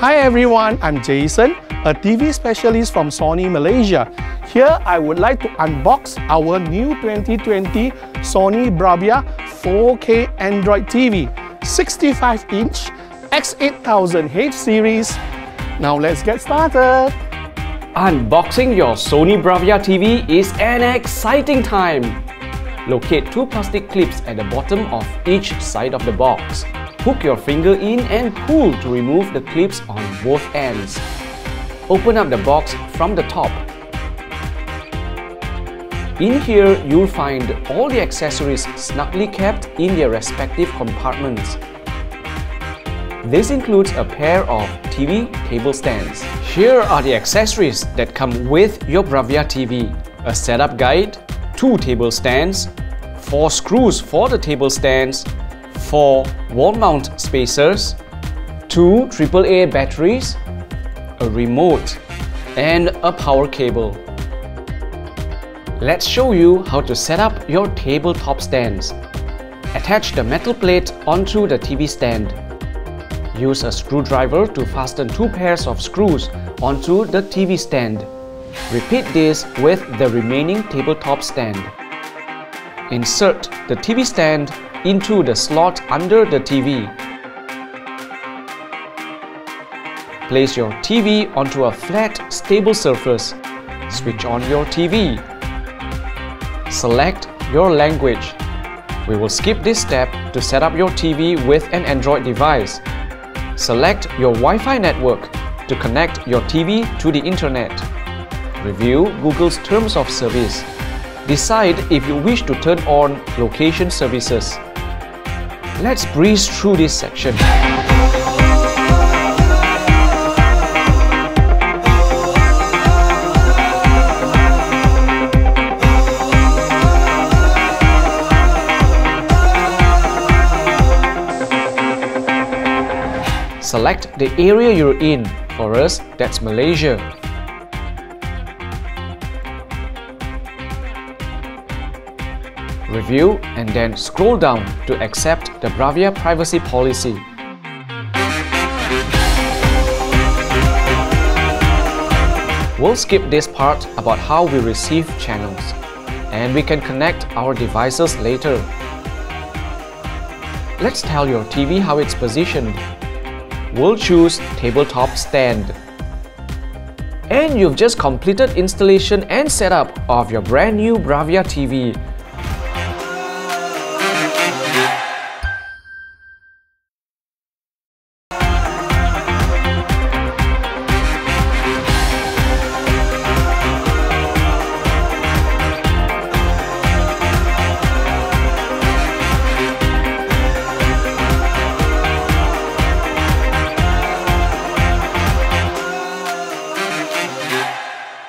Hi everyone, I'm Jason, a TV specialist from Sony Malaysia. Here I would like to unbox our new 2020 Sony BRAVIA 4K Android TV, 65-inch X8000H series. Now let's get started. Unboxing your Sony BRAVIA TV is an exciting time. Locate two plastic clips at the bottom of each side of the box. Hook your finger in and pull to remove the clips on both ends. Open up the box from the top. In here, you'll find all the accessories snugly kept in their respective compartments. This includes a pair of TV table stands. Here are the accessories that come with your BRAVIA TV. A setup guide, 2 table stands, 4 screws for the table stands, 4 wall mount spacers, 2 AAA batteries, a remote, and a power cable. Let's show you how to set up your tabletop stands. Attach the metal plate onto the TV stand. Use a screwdriver to fasten 2 pairs of screws onto the TV stand. Repeat this with the remaining tabletop stand. Insert the TV stand into the slot under the TV. Place your TV onto a flat, stable surface. Switch on your TV. Select your language. We will skip this step to set up your TV with an Android device. Select your Wi-Fi network to connect your TV to the internet. Review Google's terms of service. Decide if you wish to turn on location services. Let's breeze through this section. Select the area you're in. For us, that's Malaysia. Review and then scroll down to accept the BRAVIA privacy policy. We'll skip this part about how we receive channels, and we can connect our devices later. Let's tell your TV how it's positioned. We'll choose tabletop stand. And you've just completed installation and setup of your brand new BRAVIA TV